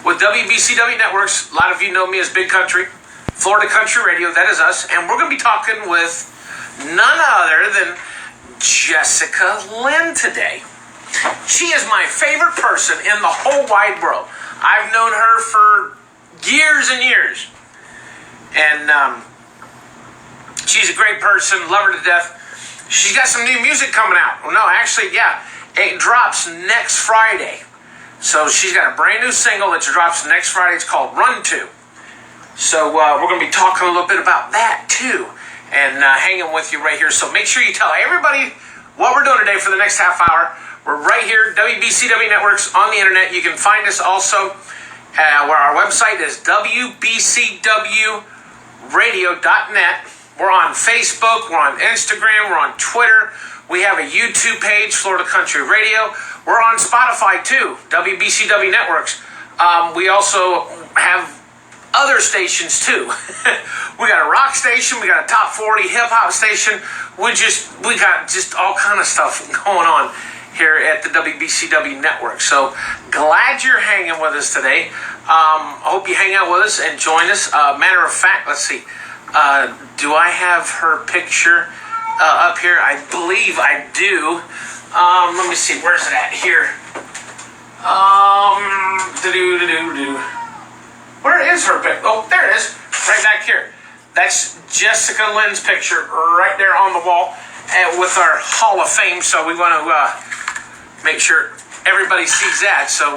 with WBCW Networks. A lot of you know me as Big Country, Florida Country Radio. That is us. And we're going to be talking with none other than Jessica Lynn today. She is my favorite person in the whole wide world. I've known her for years and years. And she's a great person. Love her to death. She's got some new music coming out. Well, no, actually, yeah. It drops next Friday. So she's got a brand new single that drops next Friday. It's called Run To. So we're going to be talking a little bit about that too. And hanging with you right here. So make sure you tell everybody what we're doing today for the next half hour. We're right here, WBCW Networks on the internet. You can find us also where our website is WBCWradio.net. We're on Facebook, we're on Instagram, we're on Twitter. We have a YouTube page, Florida Country Radio. We're on Spotify too, WBCW Networks. We also have other stations too. We got a rock station, we got a top 40 hip hop station. We got just all kind of stuff going on here at the WBCW Network. So glad you're hanging with us today. I hope you hang out with us and join us. Matter of fact, let's see. Do I have her picture up here? I believe I do. Let me see. Where's it at? Here. Where is her picture? Oh, there it is. Right back here. That's Jessica Lynn's picture right there on the wall with our Hall of Fame. So we want to make sure everybody sees that. So,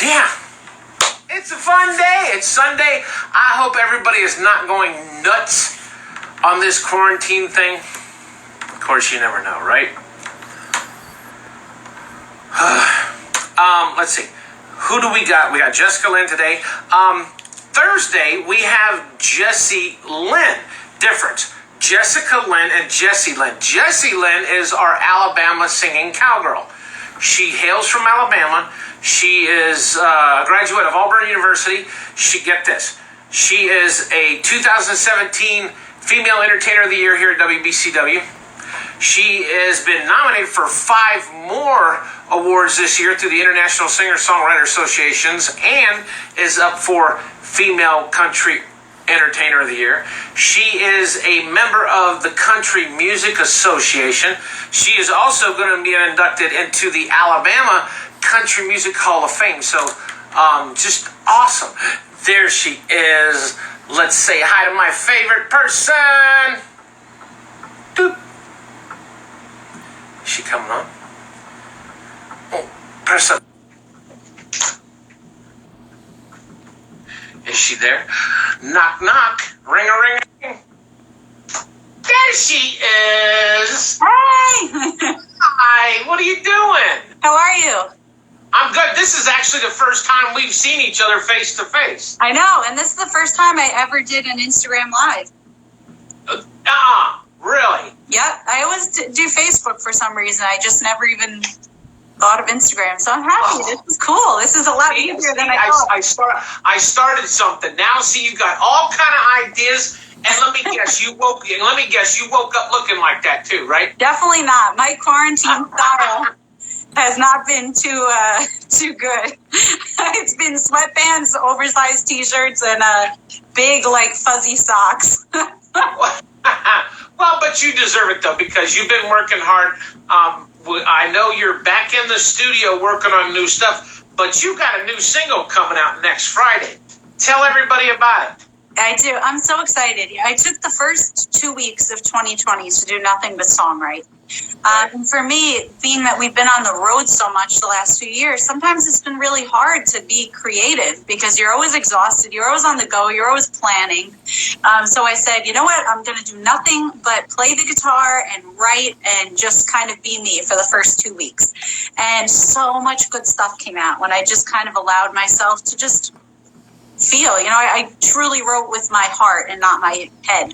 yeah. It's a fun day. It's Sunday. I hope everybody is not going nuts on this quarantine thing. Of course, you never know, right? Let's see. Who do we got? We got Jessica Lynn today. Thursday, we have Jessie Lynn. Difference. Jessica Lynn and Jessie Lynn. Jessie Lynn is our Alabama singing cowgirl. She hails from Alabama. She is a graduate of Auburn University. Get this. She is a 2017 Female Entertainer of the Year here at WBCW. She has been nominated for 5 more awards this year through the International Singer-Songwriter Associations and is up for Female Country Entertainer of the Year. She is a member of the Country Music Association. She is also going to be inducted into the Alabama Country Music Hall of Fame. So, just awesome. There she is. Let's say hi to my favorite person. Doop. Is she coming on? Oh, press up. Is she there? Knock, knock. Ring a ring. There she is. Hey. Hi. What are you doing? How are you? I'm good. This is actually the first time we've seen each other face to face. I know, and this is the first time I ever did an Instagram Live. Really? Yep, I always do Facebook for some reason. I just never even thought of Instagram. So I'm happy. This is cool. This is a lot easier than I thought. I started something. Now, see, you got all kind of ideas. And let me guess, you woke up looking like that too, right? Definitely not. My quarantine style has not been too good. It's been sweatpants, oversized T-shirts, and big fuzzy socks. Well, but you deserve it though because you've been working hard. I know you're back in the studio working on new stuff, but you got a new single coming out next Friday. Tell everybody about it. I do. I'm so excited. I took the first 2 weeks of 2020 to do nothing but songwrite. And for me, being that we've been on the road so much the last few years, sometimes it's been really hard to be creative because you're always exhausted. You're always on the go. You're always planning. So I said, you know what? I'm going to do nothing but play the guitar and write and just kind of be me for the first 2 weeks. And so much good stuff came out when I just kind of allowed myself to just feel. I truly wrote with my heart and not my head.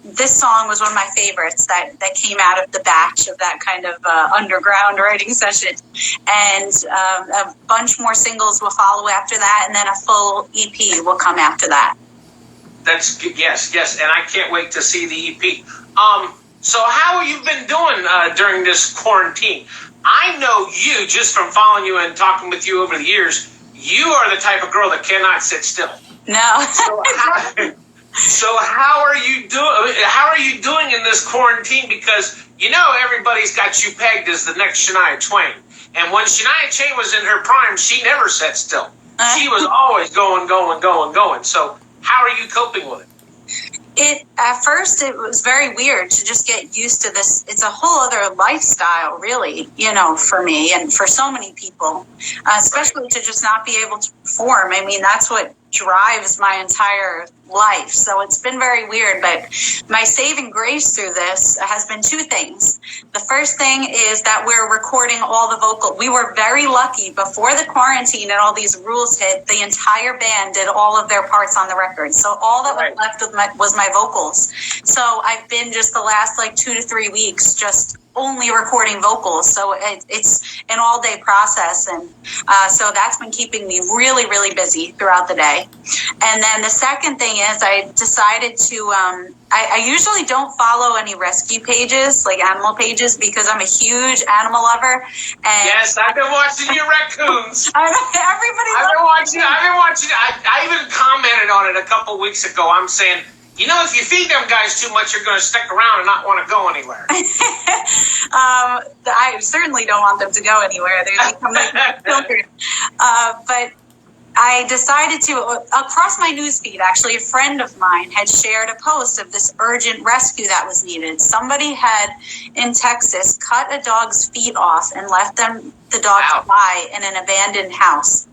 This song was one of my favorites that came out of the batch of that kind of underground writing session. And a bunch more singles will follow after that, and then a full EP will come after that. That's yes, and I can't wait to see the EP. So how have you been doing during this quarantine? I know you, just from following you and talking with you over the years, you are the type of girl that cannot sit still. No. So how are you doing? How are you doing in this quarantine? Because you know everybody's got you pegged as the next Shania Twain. And when Shania Twain was in her prime, she never sat still. She was always going. So how are you coping with it? At first it was very weird to just get used to this. It's a whole other lifestyle, really, for me and for so many people, especially to just not be able to perform. I mean, that's what drives my entire life. So it's been very weird, but my saving grace through this has been two things. The first thing is that we're recording all the vocal. We were very lucky before the quarantine and all these rules hit, the entire band did all of their parts on the record. So all that was left was my vocals. So I've been just the last 2 to 3 weeks just only recording vocals. So it's an all-day process. And so that's been keeping me really, really busy throughout the day. And then the second thing is I decided to, I usually don't follow any rescue pages, like animal pages, because I'm a huge animal lover. And yes, I've been watching your raccoons. I've been watching. I even commented on it a couple weeks ago. I'm saying, if you feed them guys too much, you're going to stick around and not want to go anywhere. I certainly don't want them to go anywhere. They become like children. But I decided to, across my newsfeed, actually, a friend of mine had shared a post of this urgent rescue that was needed. Somebody had, in Texas, cut a dog's feet off and left the dog die in an abandoned house.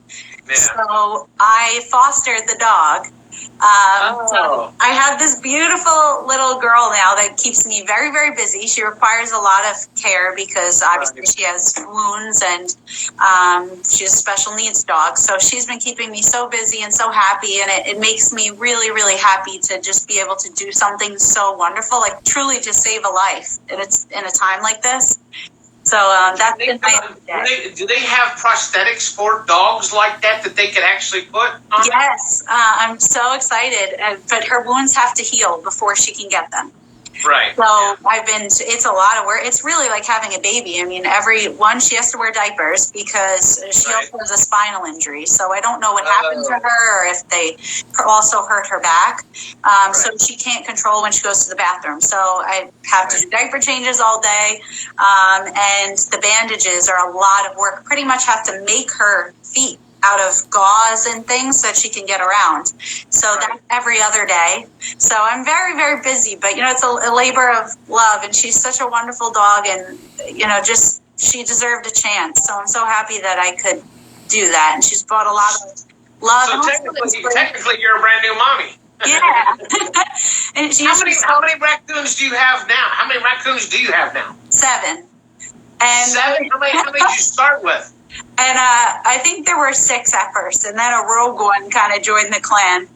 Yeah. So I fostered the dog. So I have this beautiful little girl now that keeps me very, very busy. She requires a lot of care because obviously she has wounds and she's a special needs dog. So she's been keeping me so busy and so happy, and it makes me really, really happy to just be able to do something so wonderful, like truly to save a life. And it's in a time like this. So that's been my day. Do they have prosthetics for dogs like that they could actually put on? Yes, I'm so excited. But her wounds have to heal before she can get them. Right. So it's a lot of work. It's really like having a baby. I mean, she has to wear diapers because she also has a spinal injury. So I don't know what happened to her or if they also hurt her back. So she can't control when she goes to the bathroom. So I have to do diaper changes all day. And the bandages are a lot of work. Pretty much have to make her feet out of gauze and things so that she can get around. So that's every other day. So I'm very, very busy, but it's a labor of love, and she's such a wonderful dog, and just she deserved a chance. So I'm so happy that I could do that, and she's brought a lot of love. So technically you're a brand new mommy. Yeah. And how many raccoons do you have now? How many raccoons do you have now? 7. And 7? How many did you start with? And I think there were 6 at first, and then a rogue one kind of joined the clan.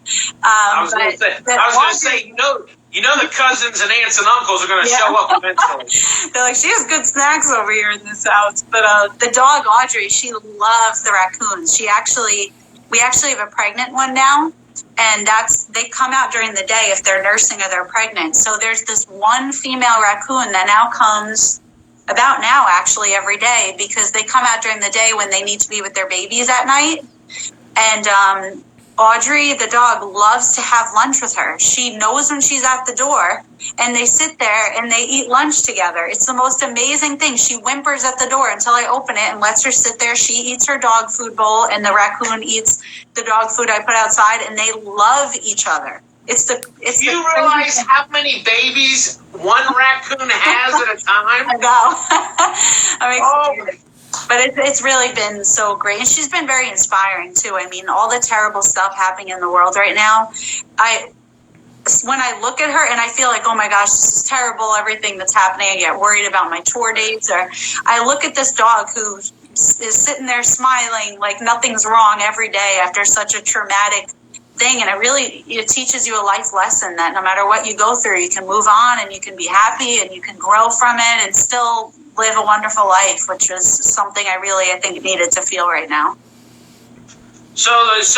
I was going to say, the cousins and aunts and uncles are going to show up eventually. They're like, she has good snacks over here in this house. But the dog, Audrey, she loves the raccoons. We actually have a pregnant one now, and they come out during the day if they're nursing or they're pregnant. So there's this one female raccoon that now comes about now, actually, every day, because they come out during the day when they need to be with their babies at night. And Audrey, the dog, loves to have lunch with her. She knows when she's at the door, and they sit there and they eat lunch together. It's the most amazing thing. She whimpers at the door until I open it and lets her sit there. She eats her dog food bowl, and the raccoon eats the dog food I put outside, and they love each other. Do you realize how many babies one raccoon has at a time? I know. I'm excited. But it's really been so great. And she's been very inspiring, too. I mean, all the terrible stuff happening in the world right now, when I look at her and I feel like, oh my gosh, this is terrible, everything that's happening, I get worried about my tour dates. Or I look at this dog who is sitting there smiling like nothing's wrong every day after such a traumatic thing, and it teaches you a life lesson that no matter what you go through, you can move on and you can be happy and you can grow from it and still live a wonderful life, which is something I think needed to feel right now. So it's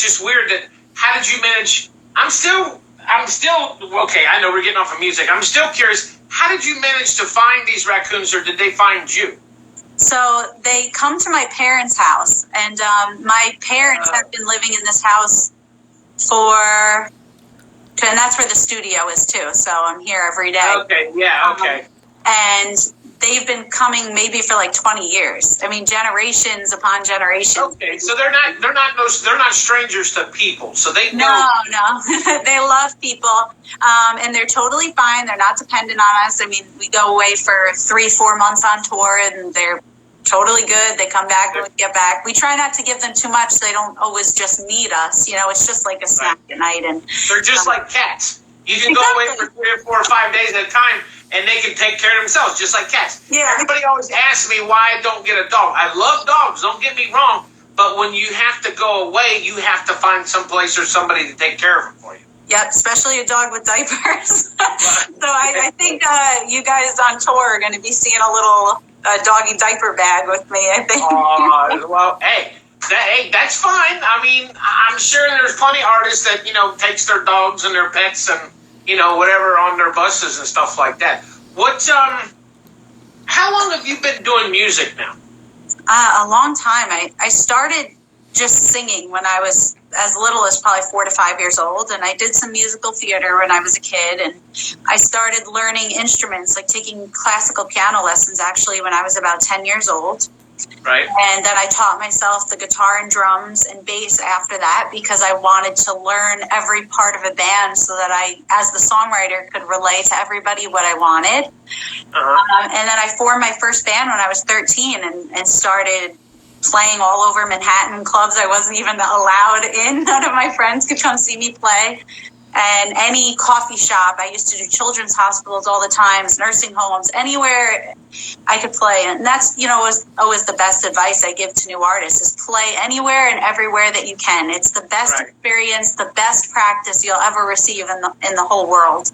just weird that how did you manage? I'm still, okay, I know we're getting off of music. I'm still curious, how did you manage to find these raccoons, or did they find you? So they come to my parents' house, and my parents have been living in this house and that's where the studio is too. So I'm here every day. Okay, yeah, okay. And they've been coming maybe for like 20 years. I mean, generations upon generations. Okay, so they're not strangers to people. So they know. No, they love people, and they're totally fine. They're not dependent on us. I mean, we go away for 3-4 months on tour, and they're totally good. They come back when we get back. We try not to give them too much. They don't always just need us. You know, it's just like a snack at night. And they're just like cats. You can go away for 3 or 4 or 5 days at a time, and they can take care of themselves, just like cats. Yeah. Everybody always asks me why I don't get a dog. I love dogs, don't get me wrong, but when you have to go away, you have to find some place or somebody to take care of them for you. Yep, especially a dog with diapers. So I think you guys on tour are going to be seeing a little doggy diaper bag with me, I think. Well, hey, that's fine. I mean, I'm sure there's plenty of artists that, takes their dogs and their pets and, whatever on their buses and stuff like that. How long have you been doing music now? A long time. I started just singing when I was as little as probably 4 to 5 years old, and I did some musical theater when I was a kid, and I started learning instruments, like taking classical piano lessons actually when I was about 10 years old. Right. And then I taught myself the guitar and drums and bass after that, because I wanted to learn every part of a band so that I, as the songwriter, could relay to everybody what I wanted. And then I formed my first band when I was 13 and started playing all over Manhattan clubs I wasn't even allowed in. None of my friends could come see me play. And any coffee shop, I used to do children's hospitals all the time, nursing homes, anywhere I could play. And that's, was always the best advice I give to new artists, is play anywhere and everywhere that you can. It's the best experience, the best practice you'll ever receive in the whole world.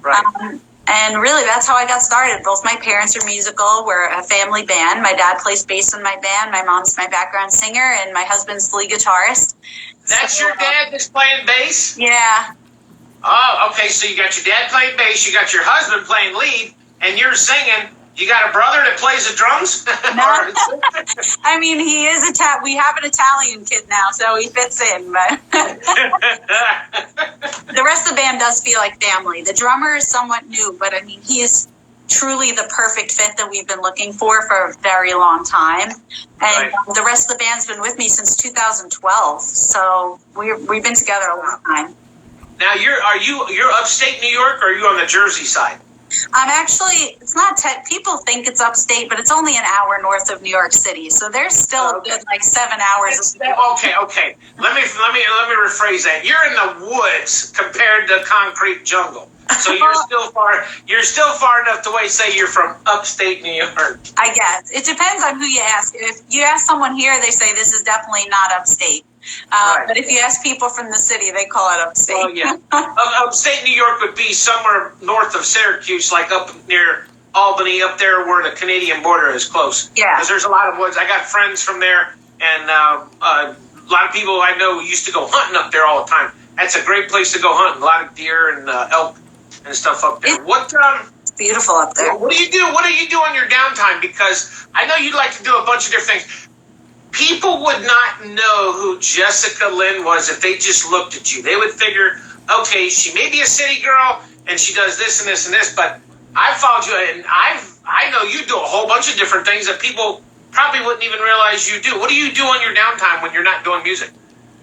Right. And really, that's how I got started. Both my parents are musical. We're a family band. My dad plays bass in my band. My mom's my background singer, and my husband's the lead guitarist. That's your dad that's playing bass? Yeah. Oh, okay. So you got your dad playing bass, you got your husband playing lead, and you're singing. You got a brother that plays the drums? No. I mean, he is we have an Italian kid now, so he fits in. But the rest of the band does feel like family. The drummer is somewhat new, but I mean, he is truly the perfect fit that we've been looking for a very long time. And the rest of the band's been with me since 2012, so we've been together a long time. Now, you're upstate New York, or are you on the Jersey side? I'm actually, it's not, people think it's upstate, but it's only an hour north of New York City. So there's still a good, 7 hours. Okay. Let me rephrase that. You're in the woods compared to concrete jungle. So you're still far enough to say you're from upstate New York. I guess. It depends on who you ask. If you ask someone here, they say this is definitely not upstate. But if you ask people from the city, they call it upstate. Oh, yeah. Upstate New York would be somewhere north of Syracuse, like up near Albany, up there where the Canadian border is close. Yeah. Because there's a lot of woods. I got friends from there, and a lot of people I know used to go hunting up there all the time. That's a great place to go hunting. A lot of deer and elk and stuff up there. It's beautiful up there. What do you do? What do you do on your downtime? Because I know you'd like to do a bunch of different things. People would not know who Jessica Lynn was if they just looked at you. They would figure, okay, she may be a city girl and she does this and this and this, but I followed you and I know you do a whole bunch of different things that people probably wouldn't even realize you do. What do you do on your downtime when you're not doing music?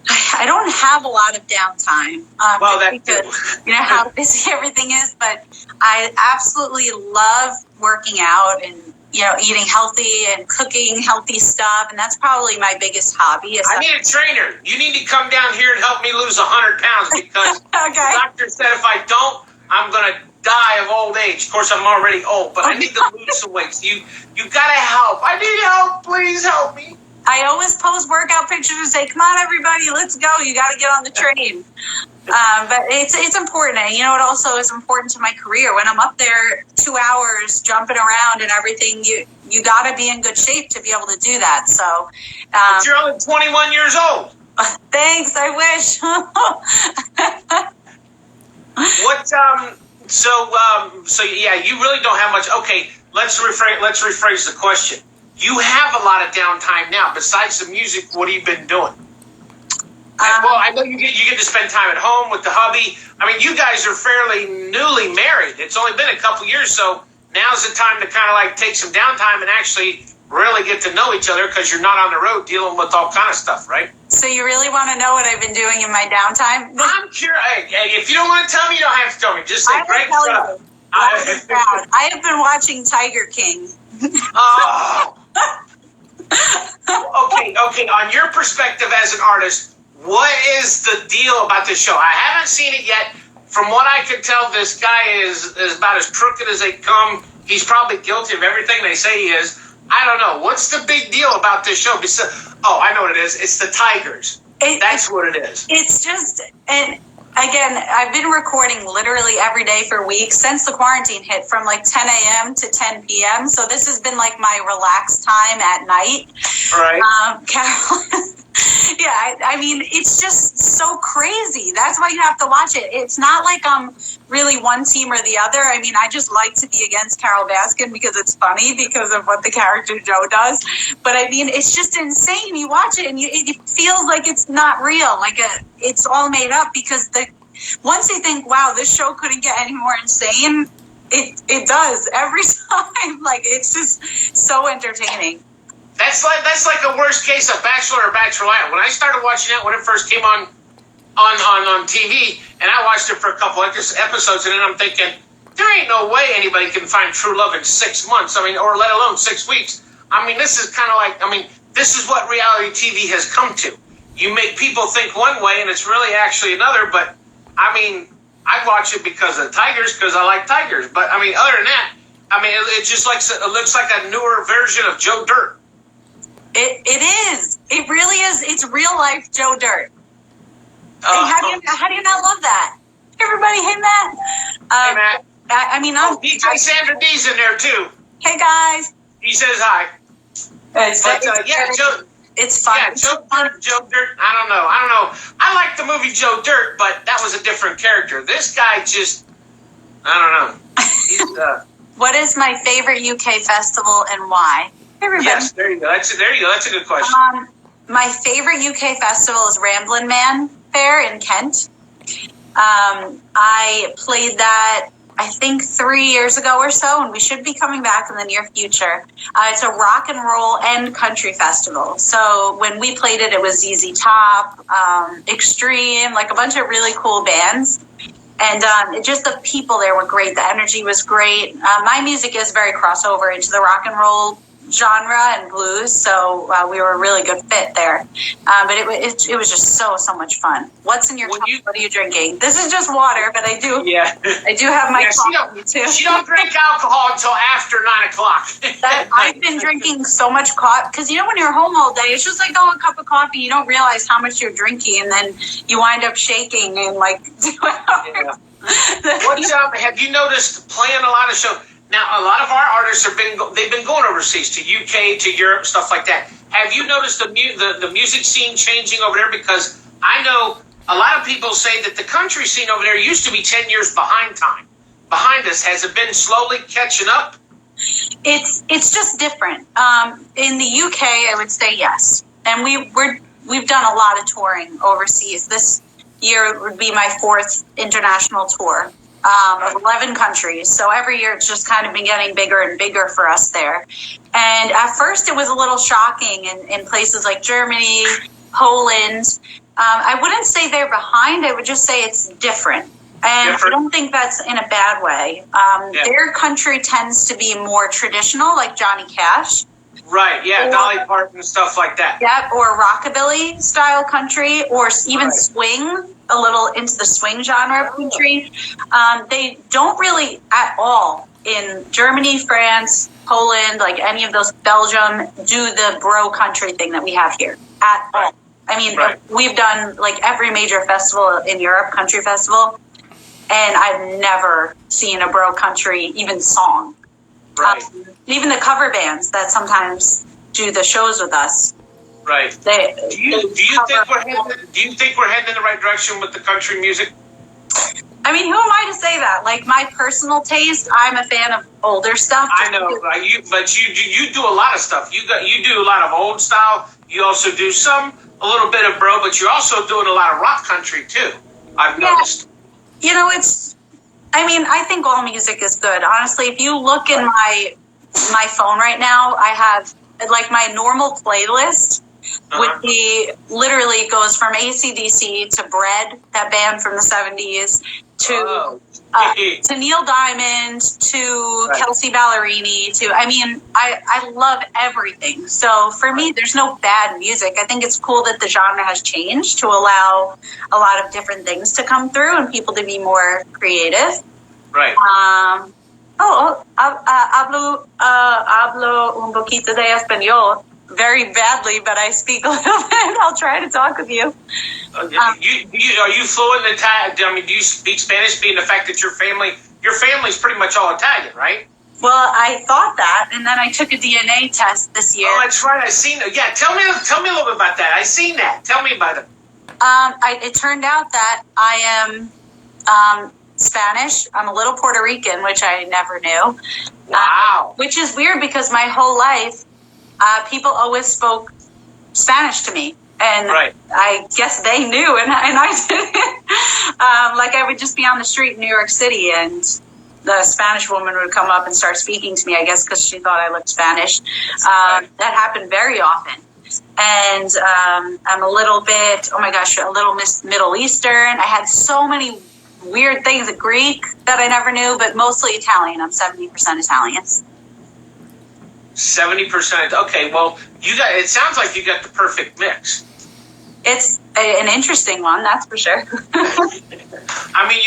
I don't have a lot of downtime. Well, that's because you know how busy everything is, but I absolutely love working out and eating healthy and cooking healthy stuff, and that's probably my biggest hobby. I need a trainer. You need to come down here and help me lose 100 pounds because the doctor said if I don't, I'm going to die of old age. Of course, I'm already old, but I need to lose some weight. So you got to help. I need help. Please help me. I always post workout pictures and say, come on, everybody, let's go. You got to get on the train. But it's important. And it also is important to my career. When I'm up there 2 hours jumping around and everything, you got to be in good shape to be able to do that. So, but you're only 21 years old. Thanks. I wish. What? So yeah, you really don't have much. Okay, let's rephrase the question. You have a lot of downtime now. Besides the music, what have you been doing? Well, I know you get to spend time at home with the hubby. I mean, you guys are fairly newly married. It's only been a couple years, so now's the time to kind of like take some downtime and actually really get to know each other because you're not on the road dealing with all kind of stuff, right? So you really want to know what I've been doing in my downtime? I'm curious. Hey, if you don't want to tell me, you don't have to tell me. Just say, Greg, shut up. I have been watching Tiger King. Oh. Okay. On your perspective as an artist, what is the deal about this show? I haven't seen it yet. From what I could tell, this guy is about as crooked as they come. He's probably guilty of everything they say he is. I don't know. What's the big deal about this show? I know what it is. It's the Tigers. That's what it is. It's just, and again, I've been recording literally every day for weeks since the quarantine hit, from like 10 a.m. to 10 p.m. So this has been like my relaxed time at night. Right. Carol, yeah, I mean, it's just so crazy. That's why you have to watch it. It's not like I'm really one team or the other. I mean, I just like to be against Carol Baskin because it's funny because of what the character Joe does. But I mean, it's just insane. You watch it and it feels like it's not real. Like it's all made up because once you think, wow, this show couldn't get any more insane, it does every time. Like, it's just so entertaining. That's like a worst case of Bachelor or Bachelorette. When I started watching it when it first came on TV, and I watched it for a couple episodes, and then I'm thinking, there ain't no way anybody can find true love in 6 months. I mean, or let alone 6 weeks. I mean, this is kind of like, this is what reality TV has come to. You make people think one way, and it's really actually another. But I mean, I watch it because of the Tigers, because I like Tigers. But I mean, other than that, I mean, it just it looks like a newer version of Joe Dirt. It is. It really is. It's real life Joe Dirt. How do you not love that? Everybody hit that? Hey, Matt. DJ Sandra D's in there, too. Hey, guys. He says hi. Joe. It's fun. Yeah, Joe Dirt. I don't know. I like the movie Joe Dirt, but that was a different character. This guy just, I don't know. What is my favorite UK festival and why? Everybody. Yes, there you go. That's a good question. My favorite UK festival is Ramblin' Man Fair in Kent. I played that, I think, 3 years ago or so, and we should be coming back in the near future. It's a rock and roll and country festival. So when we played it, it was ZZ Top, Extreme, like a bunch of really cool bands. And just the people there were great. The energy was great. My music is very crossover into the rock and roll genre and blues, so we were a really good fit there. But it was just so much fun. What's in your cup? What are you drinking? This is just water, but I do have my coffee too. She don't drink alcohol until after 9 o'clock. I've been drinking so much coffee because when you're home all day, it's just like a cup of coffee. You don't realize how much you're drinking, and then you wind up shaking and like. Have you noticed playing a lot of shows? Now, a lot of our artists they've been going overseas to UK, to Europe, stuff like that. Have you noticed the music scene changing over there? Because I know a lot of people say that the country scene over there used to be 10 years behind us. Has it been slowly catching up? It's just different. In the UK, I would say yes. And we've done a lot of touring overseas. This year would be my 4th international tour. Of 11 countries. So every year it's just kind of been getting bigger and bigger for us there. And at first it was a little shocking in places like Germany, Poland. I wouldn't say they're behind. I would just say it's different. And I don't think that's in a bad way. Their country tends to be more traditional, like Johnny Cash. Right, yeah, Dolly Parton and stuff like that. Yeah, or rockabilly style country, or even swing, a little into the swing genre of country. They don't really at all in Germany, France, Poland, like any of those, Belgium, do the bro country thing that we have here at all. I mean, we've done like every major festival in Europe, country festival, and I've never seen a bro country even song. Right. Even the cover bands that sometimes do the shows with us. Right. Do you think we're heading in the right direction with the country music? I mean, who am I to say that? Like, my personal taste, I'm a fan of older stuff. I know, but you do a lot of stuff. You do a lot of old style. You also do a little bit of bro, but you're also doing a lot of rock country too. I've noticed. You know, I think all music is good. Honestly, if you look in my phone right now, I have like my normal playlist would be literally goes from AC/DC to Bread, that band from the 70s, to Neil Diamond, to Kelsey Ballerini, I love everything. So for me, there's no bad music. I think it's cool that the genre has changed to allow a lot of different things to come through and people to be more creative. Right. Hablo un poquito de español. Very badly, but I speak a little bit. I'll try to talk with you. Are you fluent in Italian? I mean, do you speak Spanish? Being the fact that your family's pretty much all Italian, right? Well, I thought that, and then I took a DNA test this year. Oh, that's right. I seen it. Yeah, tell me a little bit about that. I seen that. Tell me about it. It turned out that I am Spanish. I'm a little Puerto Rican, which I never knew. Wow. Which is weird because my whole life, people always spoke Spanish to me. And I guess they knew, and I didn't. Like, I would just be on the street in New York City, and the Spanish woman would come up and start speaking to me, I guess because she thought I looked Spanish. That happened very often. And I'm a little bit, a little Middle Eastern. I had so many weird things, Greek that I never knew, but mostly Italian. I'm 70% Italian. 70%. Okay, well, it sounds like you got the perfect mix. It's an interesting one, that's for sure. I mean,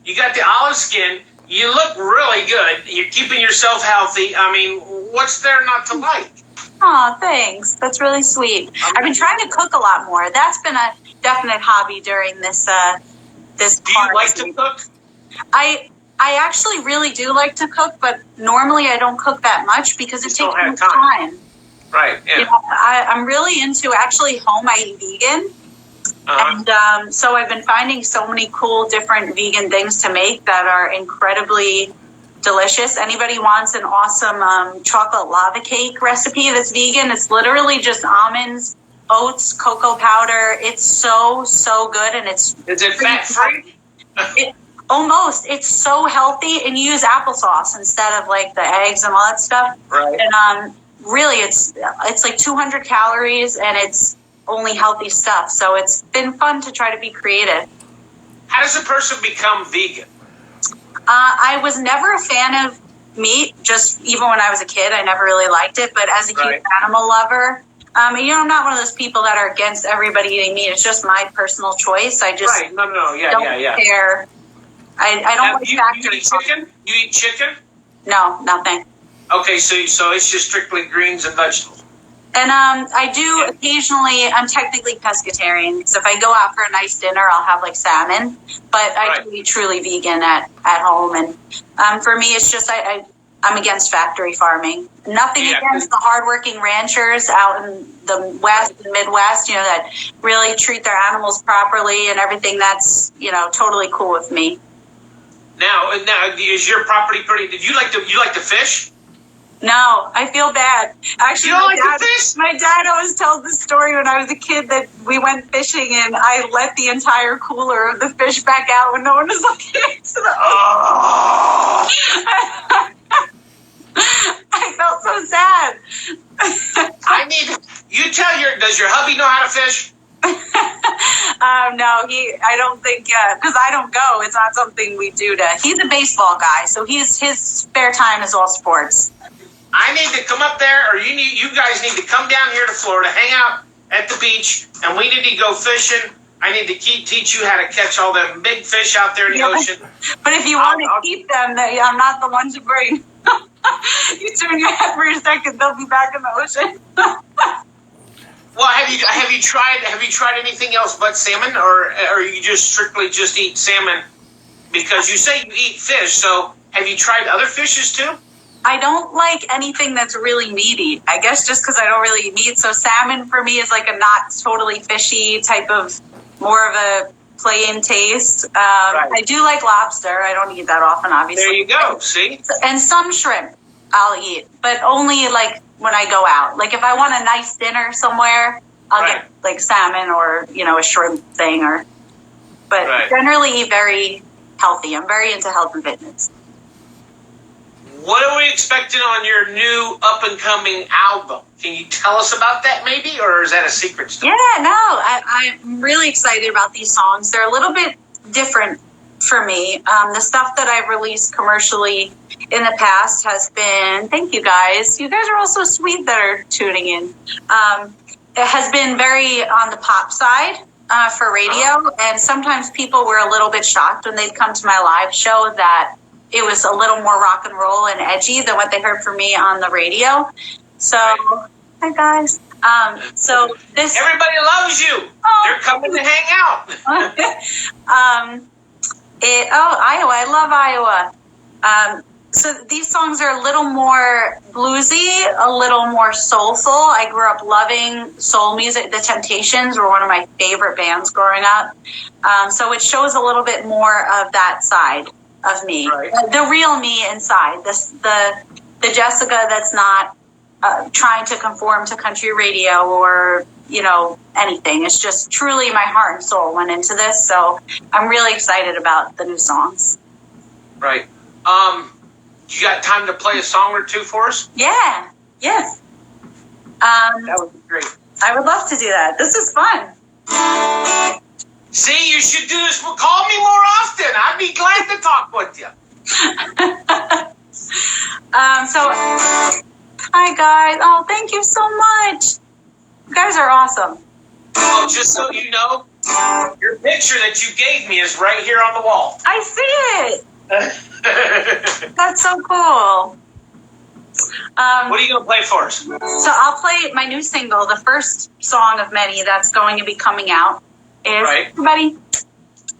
you got the olive skin. You look really good. You're keeping yourself healthy. I mean, what's there not to like? Oh, thanks. That's really sweet. I've been trying to cook a lot more. That's been a definite hobby during this. Do you like to cook? I actually really do like to cook, but normally I don't cook that much because it takes much time. Right, yeah. You know, I'm really into actually home. I eat vegan. And so I've been finding so many cool different vegan things to make that are incredibly delicious. Anybody wants an awesome chocolate lava cake recipe that's vegan? It's literally just almonds, oats, cocoa powder. It's so good, and is it fat free? Almost. It's so healthy, and you use applesauce instead of like the eggs and all that stuff. Right. And really, it's like 200 calories, and it's only healthy stuff. So it's been fun to try to be creative. How does a person become vegan? I was never a fan of meat. Just even when I was a kid, I never really liked it. But as a huge animal lover, I'm not one of those people that are against everybody eating meat. It's just my personal choice. I just don't care. I don't like factory. You eat chicken? You eat chicken? No, nothing. Okay, so it's just strictly greens and vegetables. And I do occasionally, I'm technically pescatarian. So if I go out for a nice dinner, I'll have like salmon. But I do eat truly vegan at home. And for me, it's just I'm against factory farming. Nothing against the hardworking ranchers out in the West and Midwest, that really treat their animals properly and everything. That's, totally cool with me. Now, is your property pretty? Did you like to fish? No, I feel bad. Actually, you don't like to fish? My dad always tells the story when I was a kid that we went fishing and I let the entire cooler of the fish back out when no one was looking. So I felt so sad. Does your hubby know how to fish? No, I don't think, because I don't go. It's not something we do he's a baseball guy, so his spare time is all sports. I need to come up there, or you guys need to come down here to Florida, hang out at the beach, and we need to go fishing. I need to teach you how to catch all them big fish out there in the ocean. But if you want to keep them, I'm not the one to bring. You turn your head for a second, they'll be back in the ocean. Well, have you tried anything else but salmon, or you just strictly just eat salmon? Because you say you eat fish, so have you tried other fishes too? I don't like anything that's really meaty. I guess just because I don't really eat meat. So salmon for me is like a not totally fishy type of, more of a plain taste. I do like lobster. I don't eat that often, obviously. There you go. See? And some shrimp I'll eat, but only like when I go out. Like if I want a nice dinner somewhere, I'll get like salmon or, a shrimp thing but generally eat very healthy. I'm very into health and fitness. What are we expecting on your new up-and-coming album? Can you tell us about that maybe, or is that a secret still? Yeah, no, I'm really excited about these songs. They're a little bit different for me. The stuff that I've released commercially in the past has been, thank you guys. You guys are all so sweet that are tuning in. It has been very on the pop side for radio, and sometimes people were a little bit shocked when they'd come to my live show that it was a little more rock and roll and edgy than what they heard from me on the radio. So, hi guys. So this everybody loves you. Oh. They're coming to hang out. Iowa. I love Iowa. So these songs are a little more bluesy, a little more soulful. I grew up loving soul music. The Temptations were one of my favorite bands growing up. So it shows a little bit more of that side of me, the real me inside. The Jessica that's not trying to conform to country radio or anything. It's just truly my heart and soul went into this. So I'm really excited about the new songs. Right. You got time to play a song or two for us? Yeah. Yes. That would be great. I would love to do that. This is fun. See, you should do this. Call me more often. I'd be glad to talk with you. Hi guys. Oh, thank you so much. You guys are awesome. Oh, just so you know, your picture that you gave me is right here on the wall. I see it. That's so cool. What are you going to play for us? So I'll play my new single, the first song of many that's going to be coming out. Everybody,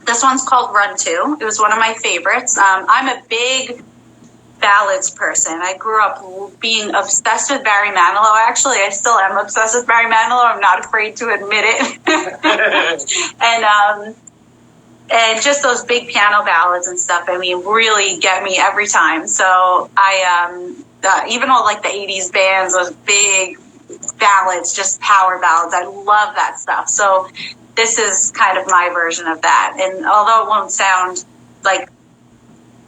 this one's called Run To. It was one of my favorites. I'm a big ballads person. I grew up being obsessed with Barry Manilow. Actually, I still am obsessed with Barry Manilow. I'm not afraid to admit it. And just those big piano ballads and stuff, I mean, really get me every time. So I, even all like the 80s bands, those big ballads, just power ballads, I love that stuff. So this is kind of my version of that. And although it won't sound like,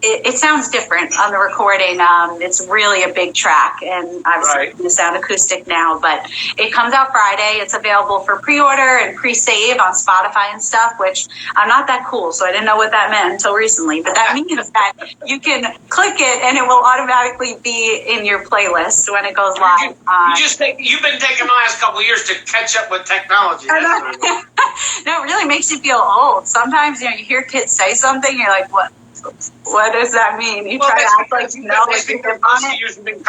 it sounds different on the recording. It's really a big track, and obviously it's going to sound acoustic now, but it comes out Friday. It's available for pre-order and pre-save on Spotify and stuff, which I'm not that cool, so I didn't know what that meant until recently, but that means that you can click it and it will automatically be in your playlist when it goes live. You've been taking the last couple of years to catch up with technology. No, it really makes you feel old. Sometimes, you hear kids say something, you're like, what does that mean? You try to act like you know what you've been on it. You've been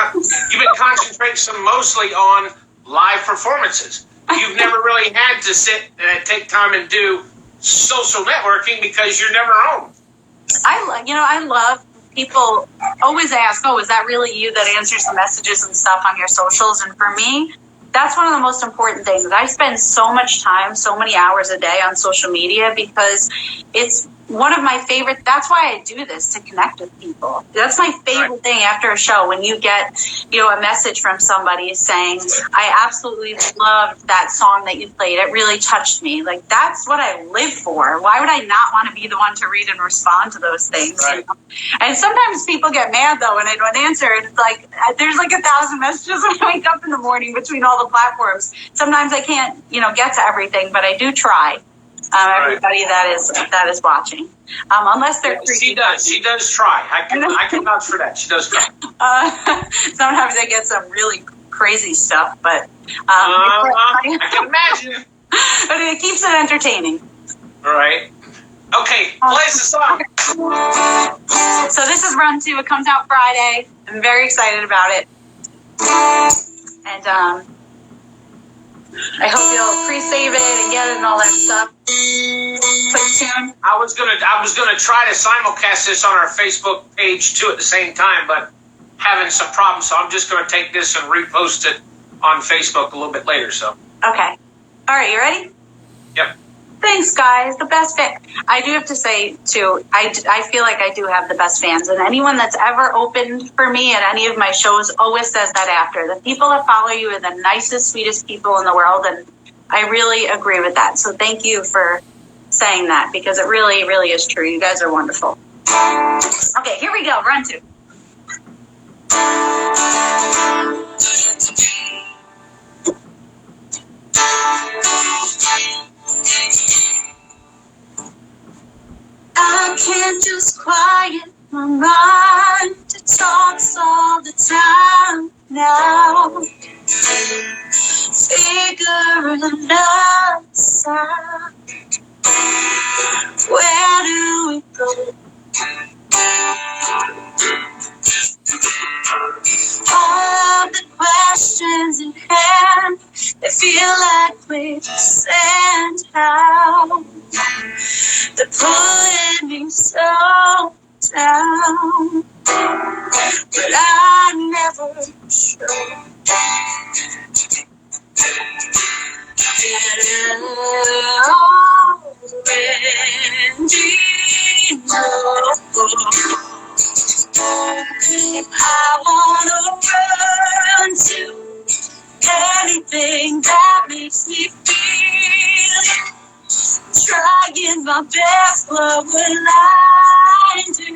concentrating mostly on live performances. You've never really had to sit and take time and do social networking because you're never home. I love people always ask, is that really you that answers the messages and stuff on your socials? And for me, that's one of the most important things. I spend so much time, so many hours a day on social media because it's one of my favorite, that's why I do this, to connect with people. That's my favorite thing after a show, when you get, a message from somebody saying, I absolutely loved that song that you played. It really touched me. Like, that's what I live for. Why would I not want to be the one to read and respond to those things? Right. And sometimes people get mad, though, when I don't answer. It's like, there's like 1,000 messages when I wake up in the morning between all the platforms. Sometimes I can't, get to everything, but I do try. Everybody that is watching, unless they're she does try. I can vouch for that. She does try. Sometimes I get some really crazy stuff, but I can imagine. But it keeps it entertaining. All right. Okay, play the song. So this is Run To. It comes out Friday. I'm very excited about it, and I hope you'll pre-save it and get it and all that stuff. Quick tune. I was gonna try to simulcast this on our Facebook page too at the same time, but having some problems, so I'm just gonna take this and repost it on Facebook a little bit later. So. Okay. All right. You ready? Yep. Thanks, guys. The best fan. I do have to say, too, I feel like I do have the best fans. And anyone that's ever opened for me at any of my shows always says that after. The people that follow you are the nicest, sweetest people in the world. And I really agree with that. So thank you for saying that, because it really, really is true. You guys are wonderful. Okay, here we go. Run to. I can't just quiet my mind. It talks all the time now. Figuring out sound. Where do we go? All of the questions in hand, they feel like we're sent out. They're pulling me so down, but I never show. I wanna run to anything that makes me feel. Trying my best, what will I do?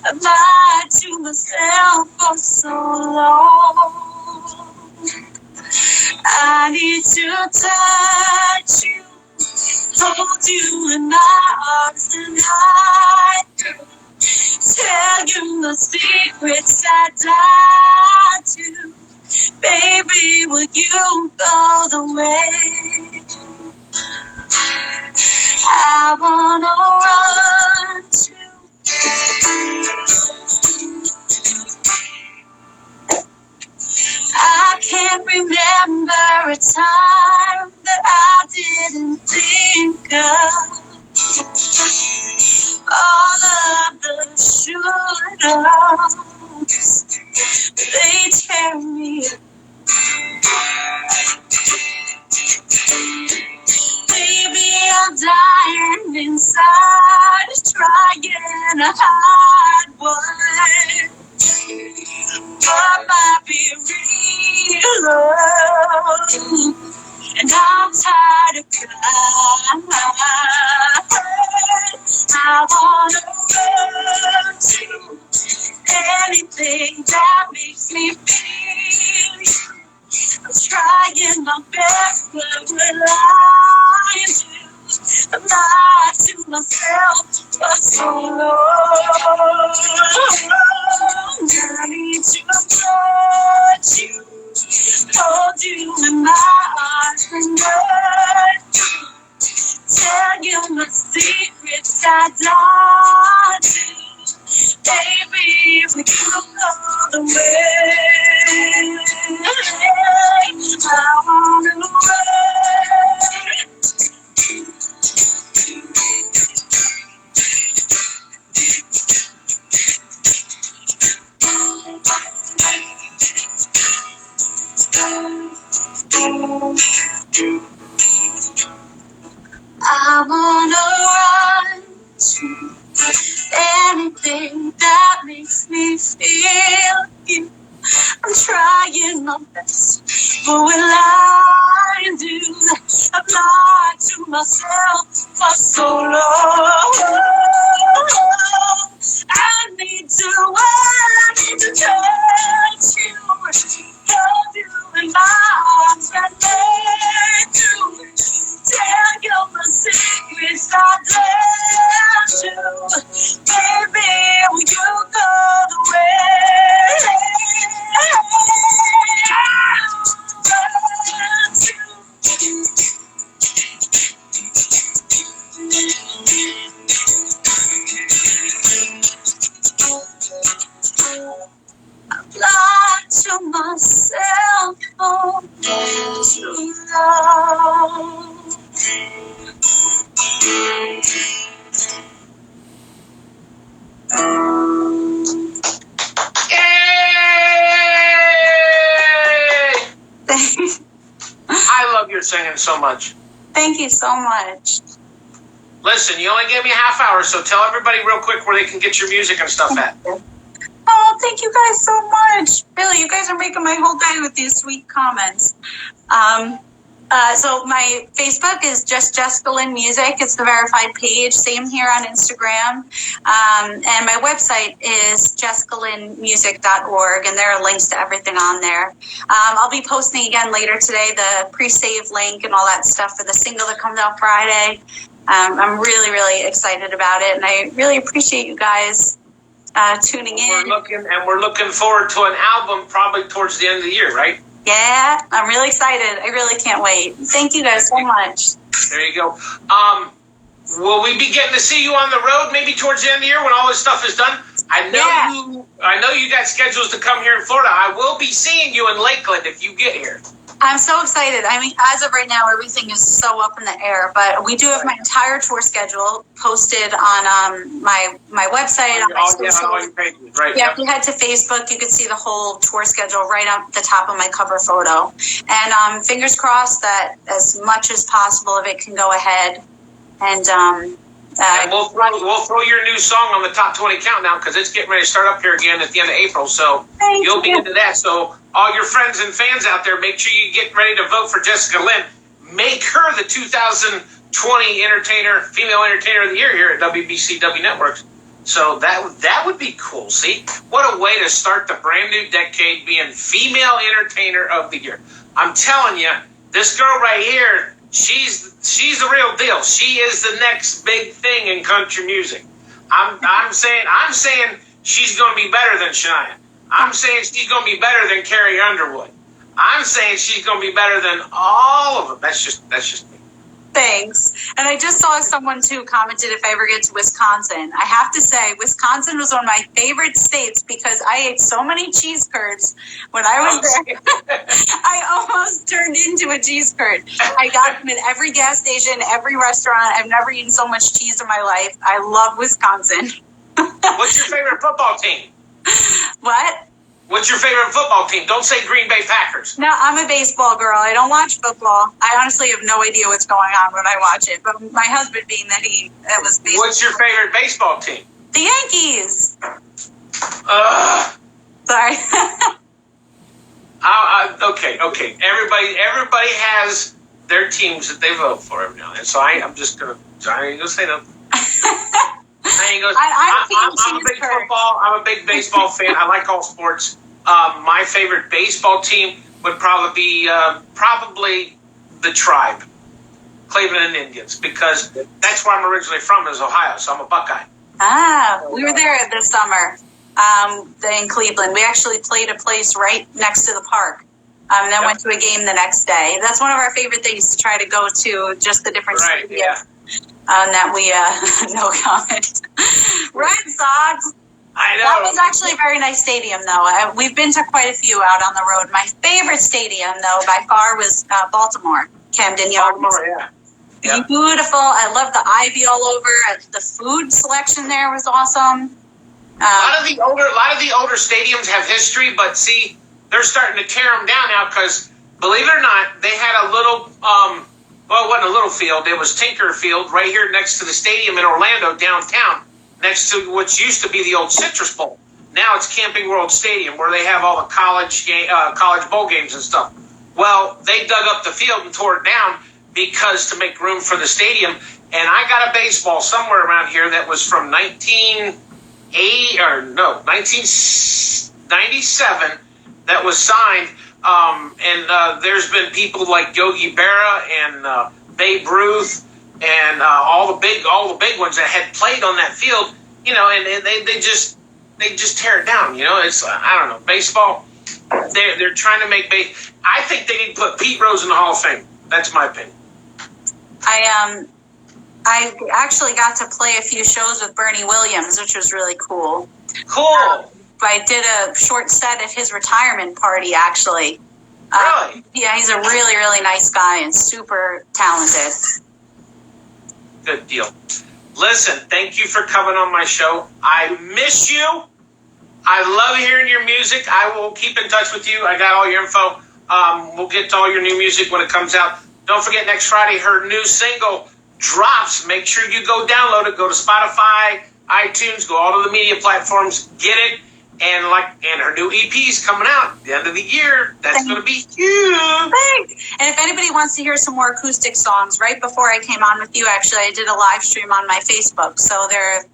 I've lied to myself for so long. I need to touch you, hold you in my arms tonight. Tell you the secrets I died to. Baby, will you go the way? I wanna run to. I can't remember a time that I didn't think of. All of the should-haves, they tear me up. Baby, I'm dying inside, trying to hide what might be real. And I'm tired of crying. I wanna run to anything that makes me feel. I'm trying my best, but will I do? I'm lying to myself for so long. I need to touch you, hold you in my arms tonight. Tell you my secrets I died to. Baby, we can go the way. I wanna run. I wanna run to anything that makes me feel you. I'm trying my best, but will I do? I've lied to myself for so long. I need to touch you, hold you in my arms and let you. Tell you my secrets I dare to. Baby, will you go the way? I've lied to myself for too long. I love your singing so much. Thank you so much. Listen, you only gave me a half hour, so tell everybody real quick where they can get your music and stuff at. Oh, thank you guys so much. Really, you guys are making my whole day with these sweet comments. So my Facebook is just Jessica Lynn Music. It's the verified page. Same here on Instagram. And my website is jessicalynmusic.org, and there are links to everything on there. I'll be posting again later today the pre-save link and all that stuff for the single that comes out Friday. I'm really, really excited about it, and I really appreciate you guys tuning in. We're looking forward to an album probably towards the end of the year, right? Yeah, I'm really excited. I really can't wait. Thank you guys so much. There you go. Will we be getting to see you on the road maybe towards the end of the year when all this stuff is done? I know you got schedules to come here in Florida. I will be seeing you in Lakeland if you get here. I'm so excited. I mean, as of right now, everything is so up in the air, but we do have my entire tour schedule posted on my website, on my social. On all your pages, right? Yeah, if you head to Facebook, you can see the whole tour schedule right on the top of my cover photo. And fingers crossed that as much as possible of it can go ahead. And we'll throw your new song on the top 20 countdown because it's getting ready to start up here again at the end of April. So you'll be into that. So all your friends and fans out there, make sure you get ready to vote for Jessica Lynn. Make her the 2020 Female Entertainer of the Year here at WBCW Networks. So that would be cool. See, what a way to start the brand new decade being Female Entertainer of the Year. I'm telling you, this girl right here, she's the real deal. She is the next big thing in country music. I'm saying she's going to be better than Shania. I'm saying she's going to be better than Carrie Underwood. I'm saying she's going to be better than all of them. That's just me. Thanks. And I just saw someone too commented if I ever get to Wisconsin. I have to say, Wisconsin was one of my favorite states because I ate so many cheese curds when I was there. I almost turned into a cheese curd. I got them at every gas station, every restaurant. I've never eaten so much cheese in my life. I love Wisconsin. What's your favorite football team? What? What's your favorite football team? Don't say Green Bay Packers. No, I'm a baseball girl. I don't watch football. I honestly have no idea what's going on when I watch it. But my husband, being that was baseball. What's your favorite baseball team? The Yankees. Sorry. Okay. Everybody has their teams that they vote for every now and then. So I ain't gonna say no. I'm a big football. I'm a big baseball fan. I like all sports. My favorite baseball team would probably be the Tribe, Cleveland Indians, because that's where I'm originally from, is Ohio. So I'm a Buckeye. We were there this summer in Cleveland. We actually played a place right next to the park. And then went to a game the next day. That's one of our favorite things to try to go to, just the different stadiums. Yeah. That we no comment. Red Sox. I know. That was actually a very nice stadium, though. We've been to quite a few out on the road. My favorite stadium, though, by far, was Baltimore, Camden Yards. Baltimore, yeah. Beautiful. I love the ivy all over. The food selection there was awesome. A lot of the older stadiums have history, but see, they're starting to tear them down now because, believe it or not, they had a little. Well, it wasn't a little field. It was Tinker Field right here next to the stadium in Orlando, downtown, next to what used to be the old Citrus Bowl. Now it's Camping World Stadium, where they have all the college bowl games and stuff. Well, they dug up the field and tore it down because to make room for the stadium. And I got a baseball somewhere around here that was from 1997 that was signed. There's been people like Yogi Berra and Babe Ruth and all the big ones that had played on that field, and they just tear it down. It's I don't know, baseball. They're trying to make I think they need to put Pete Rose in the Hall of Fame. That's my opinion. I actually got to play a few shows with Bernie Williams, which was really cool. Cool. I did a short set at his retirement party, actually. Really? Yeah, he's a really, really nice guy and super talented. Good deal. Listen, thank you for coming on my show. I miss you. I love hearing your music. I will keep in touch with you. I got all your info. We'll get to all your new music when it comes out. Don't forget, next Friday, her new single, drops, make sure you go download it. Go to Spotify, iTunes, go all to the media platforms, get it. And her new EP's coming out at the end of the year. That's going to be huge. Thanks. And if anybody wants to hear some more acoustic songs, right before I came on with you, actually, I did a live stream on my Facebook. So there are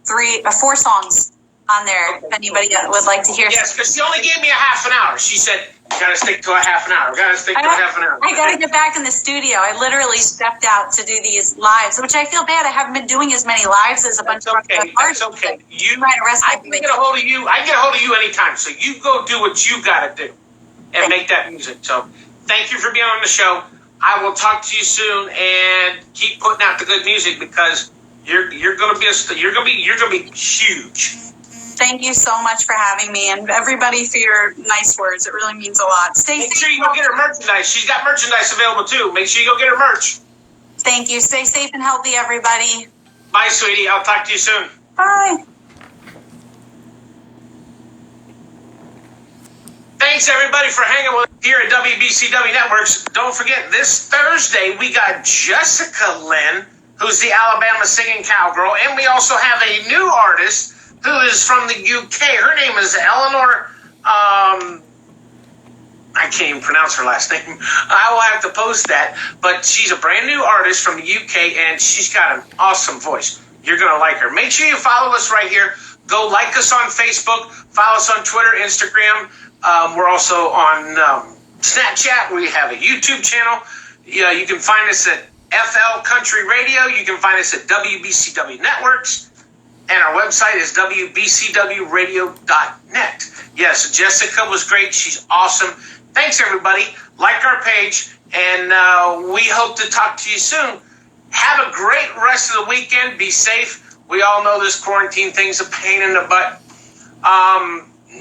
4 songs on there. Okay. If anybody would like to hear. Yes, because she only gave me a half an hour. She said, "You got to stick to a half an hour. I got to get back in the studio. I literally stepped out to do these lives, which I feel bad. I haven't been doing as many lives as a bunch of artists. That's okay. I can get a hold of you. I can get a hold of you anytime. So you go do what you got to do and make that music. So thank you for being on the show. I will talk to you soon and keep putting out the good music because you're going to be huge. Thank you so much for having me and everybody for your nice words. It really means a lot. Make sure you go get her merchandise. She's got merchandise available too. Make sure you go get her merch. Thank you. Stay safe and healthy, everybody. Bye, sweetie. I'll talk to you soon. Bye. Thanks, everybody, for hanging with us here at WBCW Networks. Don't forget, this Thursday, we got Jessica Lynn, who's the Alabama singing cowgirl, and we also have a new artist who is from the UK. Her name is Eleanor, I can't even pronounce her last name. I will have to post that. But she's a brand new artist from the UK, and she's got an awesome voice. You're going to like her. Make sure you follow us right here. Go like us on Facebook. Follow us on Twitter, Instagram. We're also on Snapchat. We have a YouTube channel. You can find us at FL Country Radio. You can find us at WBCW Networks. And our website is WBCWradio.net. Yes, Jessica was great. She's awesome. Thanks, everybody. Like our page, and we hope to talk to you soon. Have a great rest of the weekend. Be safe. We all know this quarantine thing's a pain in the butt.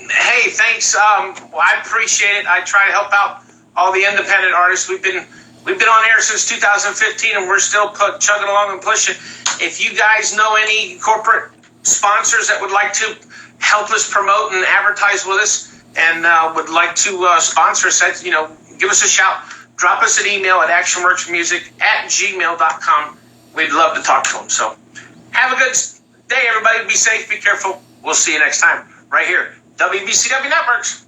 Hey, thanks. I appreciate it. I try to help out all the independent artists. We've been on air since 2015, and we're still chugging along and pushing. If you guys know any corporate sponsors that would like to help us promote and advertise with us and would like to sponsor us, give us a shout. Drop us an email at actionworksmusic@gmail.com. We'd love to talk to them. So have a good day, everybody. Be safe. Be careful. We'll see you next time right here. WBCW Networks.